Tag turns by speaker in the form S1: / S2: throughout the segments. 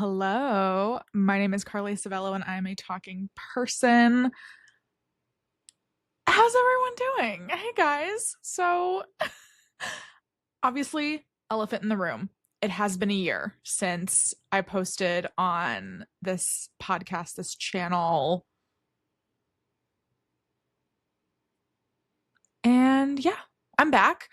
S1: Hello. My name is Carly Savello and I'm a talking person. How's everyone doing? Hey guys. So, obviously, elephant in the room. It has been a year since I posted on this podcast, this channel. And yeah, I'm back.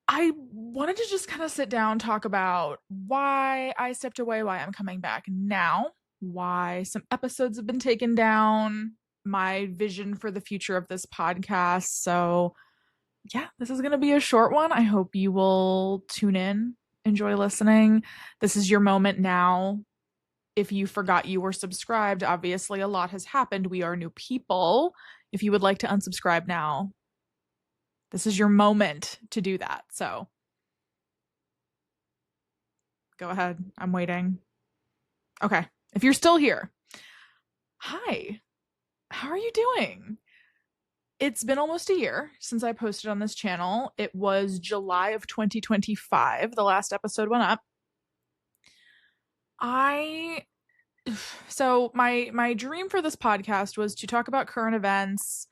S1: I wanted to just kind of sit down, talk about why I stepped away, why I'm coming back now, why some episodes have been taken down, my vision for the future of this podcast. So, yeah, this is going to be a short one. I hope you will tune in, enjoy listening. This is your moment now. If you forgot you were subscribed, obviously a lot has happened. We are new people. If you would like to unsubscribe now, this is your moment to do that. So go ahead. I'm waiting. Okay. If you're still here, hi. How are you doing? It's been almost a year since I posted on this channel. It was July of 2025. The last episode went up. I so my dream for this podcast was to talk about current events,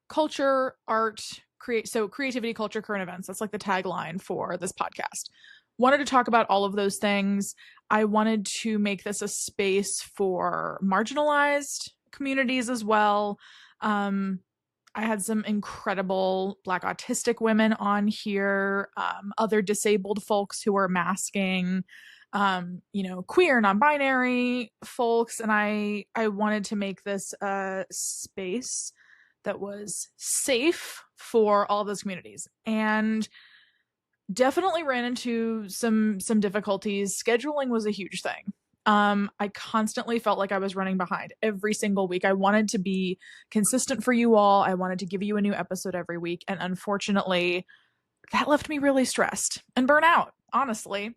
S1: culture, art, creativity, culture, current events. That's like the tagline for this podcast. Wanted to talk about all of those things. I wanted to make this a space for marginalized communities as well. I had some incredible Black autistic women on here, other disabled folks who are masking, queer, non-binary folks, and I wanted to make this a space that was safe for all of those communities. And definitely ran into some difficulties. Scheduling was a huge thing. I constantly felt like I was running behind every single week. I wanted to be consistent for you all. I wanted to give you a new episode every week. And unfortunately, that left me really stressed and burnt out, honestly.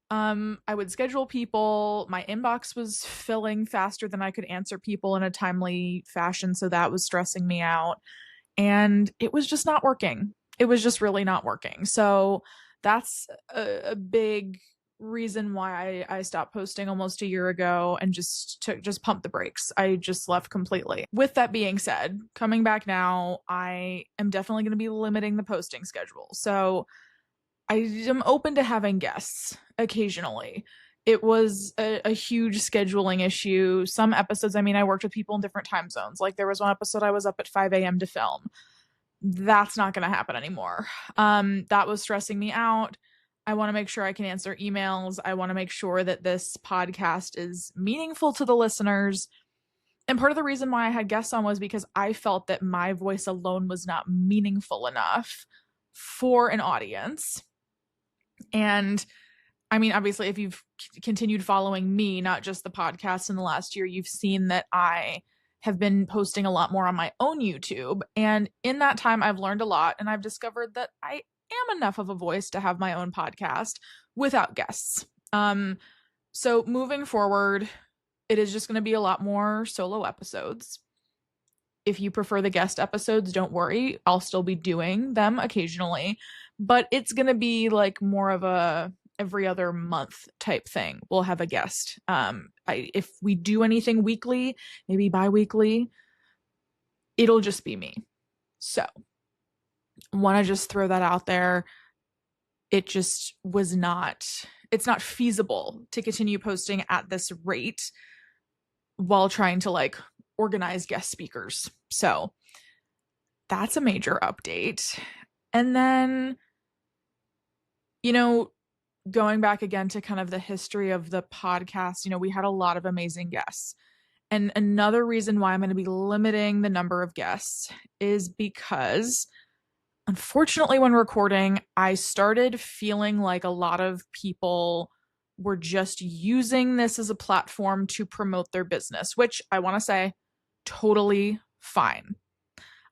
S1: I would schedule people. My inbox was filling faster than I could answer people in a timely fashion. So that was stressing me out. And it was just not working. It was just really not working. So that's a big reason why I stopped posting almost a year ago and just pump the brakes. I just left completely. With that being said, coming back now, I am definitely going to be limiting the posting schedule. So I am open to having guests occasionally. It was a huge scheduling issue. Some episodes, I worked with people in different time zones. Like there was one episode I was up at 5 a.m. to film. That's not going to happen anymore. That was stressing me out. I want to make sure I can answer emails. I want to make sure that this podcast is meaningful to the listeners. And part of the reason why I had guests on was because I felt that my voice alone was not meaningful enough for an audience. And obviously, if you've continued following me, not just the podcast in the last year, you've seen that I have been posting a lot more on my own YouTube. And in that time, I've learned a lot, and I've discovered that I am enough of a voice to have my own podcast without guests. So moving forward, it is just going to be a lot more solo episodes. If you prefer the guest episodes, don't worry. I'll still be doing them occasionally, but it's going to be like more of a every other month type thing. We'll have a guest. If we do anything weekly, maybe bi-weekly, it'll just be me. So want to just throw that out there. It just it's not feasible to continue posting at this rate while trying to organize guest speakers. So that's a major update. And then, going back again to kind of the history of the podcast, we had a lot of amazing guests. And another reason why I'm going to be limiting the number of guests is because, unfortunately, when recording, I started feeling like a lot of people were just using this as a platform to promote their business, which I want to say, totally fine.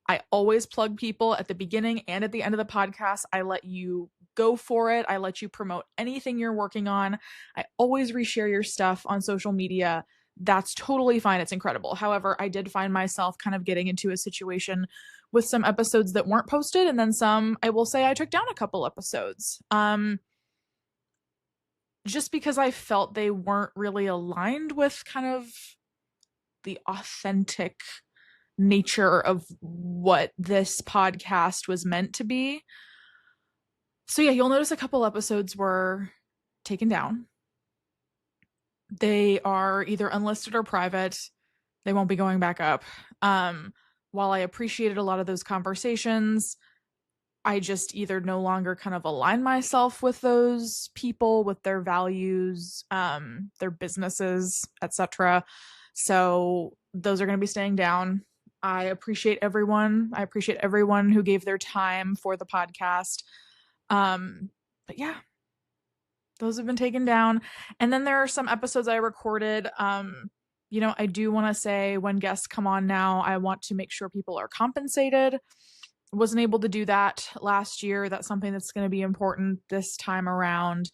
S1: I always plug people at the beginning and at the end of the podcast. I let you go for it. I let you promote anything you're working on. I always reshare your stuff on social media. That's totally fine. It's incredible. However, I did find myself kind of getting into a situation with some episodes that weren't posted, and then some, I will say I took down a couple episodes. just because I felt they weren't really aligned with kind of the authentic nature of what this podcast was meant to be. So yeah, you'll notice a couple episodes were taken down. They are either unlisted or private. They won't be going back up. While I appreciated a lot of those conversations, I just either no longer kind of align myself with those people, with their values, their businesses, etc. So those are going to be staying down. I appreciate everyone. I appreciate everyone who gave their time for the podcast. But yeah, those have been taken down. And then there are some episodes I recorded. I do want to say when guests come on now, I want to make sure people are compensated. Wasn't able to do that last year. That's something that's going to be important this time around.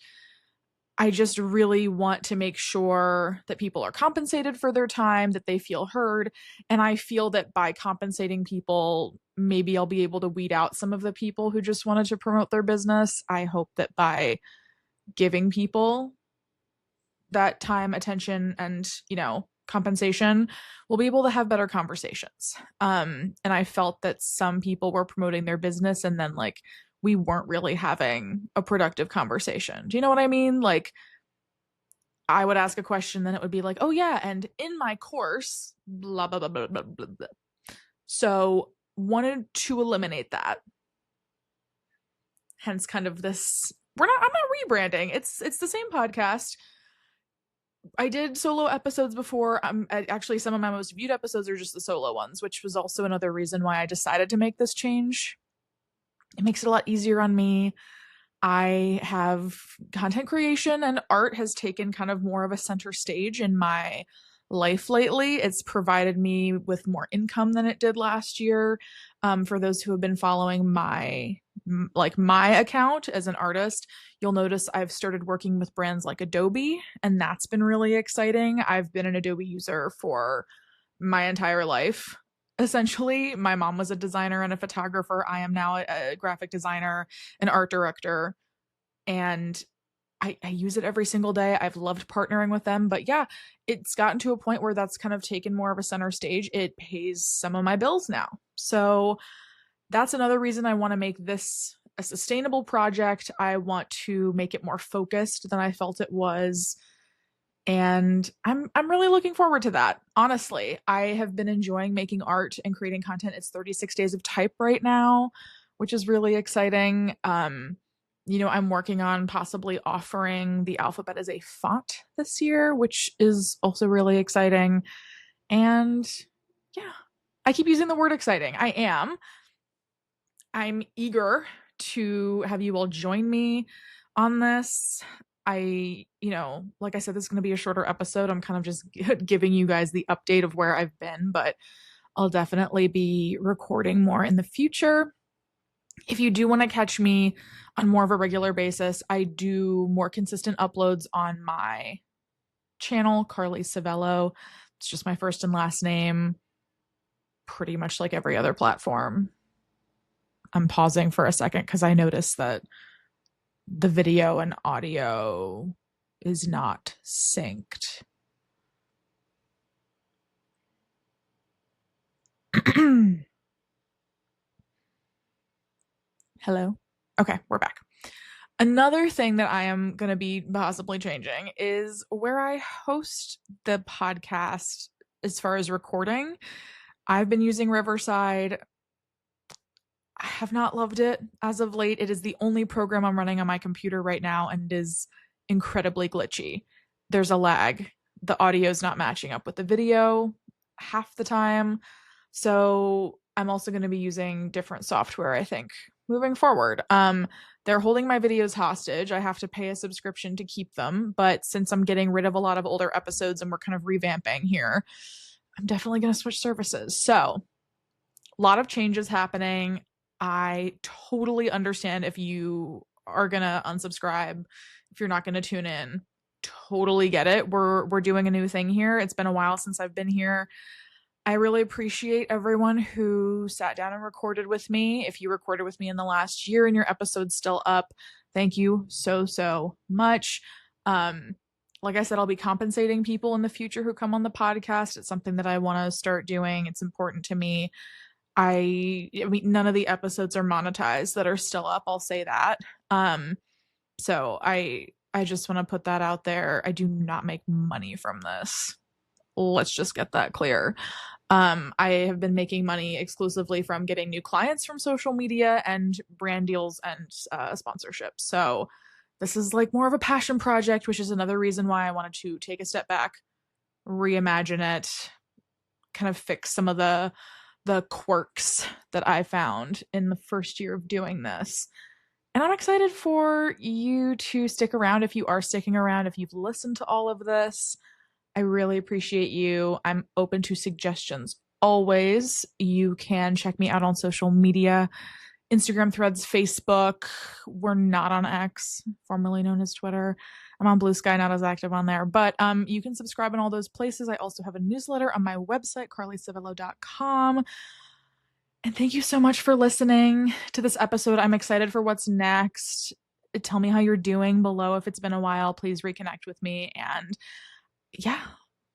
S1: I just really want to make sure that people are compensated for their time, that they feel heard. And I feel that by compensating people, maybe I'll be able to weed out some of the people who just wanted to promote their business. I hope that by giving people that time, attention, and, compensation, we'll be able to have better conversations. And I felt that some people were promoting their business and then we weren't really having a productive conversation. Do you know what I mean? I would ask a question, then it would be like, oh yeah, and in my course, blah, blah, blah, blah, blah, blah, blah. So wanted to eliminate that. Hence kind of this, I'm not rebranding. It's the same podcast. I did solo episodes before. Actually, some of my most viewed episodes are just the solo ones, which was also another reason why I decided to make this change. It makes it a lot easier on me. I have content creation and art has taken kind of more of a center stage in my life lately. It's provided me with more income than it did last year. For those who have been following my account as an artist, you'll notice I've started working with brands like Adobe, and that's been really exciting. I've been an Adobe user for my entire life. Essentially, my mom was a designer and a photographer. I am now a graphic designer, an art director, and I use it every single day. I've loved partnering with them, but yeah, it's gotten to a point where that's kind of taken more of a center stage. It pays some of my bills now. So that's another reason I want to make this a sustainable project. I want to make it more focused than I felt it was. And I'm really looking forward to that. Honestly, I have been enjoying making art and creating content. It's 36 days of type right now, which is really exciting. I'm working on possibly offering the alphabet as a font this year, which is also really exciting. And yeah, I keep using the word exciting. I'm eager to have you all join me on this. Like I said, this is going to be a shorter episode. I'm kind of just giving you guys the update of where I've been, but I'll definitely be recording more in the future. If you do want to catch me on more of a regular basis, I do more consistent uploads on my channel, Carly Savello. It's just my first and last name, pretty much like every other platform. I'm pausing for a second because I noticed that the video and audio is not synced. Hello? Okay, we're back. Another thing that I am going to be possibly changing is where I host the podcast as far as recording. I've been using Riverside. I have not loved it as of late. It is the only program I'm running on my computer right now, and it is incredibly glitchy. There's a lag. The audio is not matching up with the video half the time. So I'm also going to be using different software, I think, moving forward. They're holding my videos hostage. I have to pay a subscription to keep them. But since I'm getting rid of a lot of older episodes and we're kind of revamping here, I'm definitely going to switch services. So a lot of changes happening. I totally understand if you are going to unsubscribe, if you're not going to tune in. Totally get it. We're doing a new thing here. It's been a while since I've been here. I really appreciate everyone who sat down and recorded with me. If you recorded with me in the last year and your episode's still up, thank you so much. Um, like I said, I'll be compensating people in the future who come on the podcast. It's something that I want to start doing. It's important to me. I mean, none of the episodes are monetized that are still up. I'll say that. So I just want to put that out there. I do not make money from this. Let's just get that clear. I have been making money exclusively from getting new clients from social media and brand deals and sponsorships. So this is like more of a passion project, which is another reason why I wanted to take a step back, reimagine it, kind of fix some of the quirks that I found in the first year of doing this. And I'm excited for you to stick around if you are sticking around, if you've listened to all of this. I really appreciate you. I'm open to suggestions always. You can check me out on social media, Instagram, Threads, Facebook. We're not on X, formerly known as Twitter. I'm on Blue Sky, not as active on there, but you can subscribe in all those places. I also have a newsletter on my website, carlycivillo.com. And thank you so much for listening to this episode. I'm excited for what's next. Tell me how you're doing below. If it's been a while, please reconnect with me. And yeah,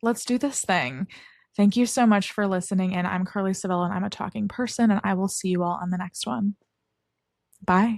S1: let's do this thing. Thank you so much for listening. And I'm Carly Civillo, and I'm a talking person, and I will see you all on the next one. Bye.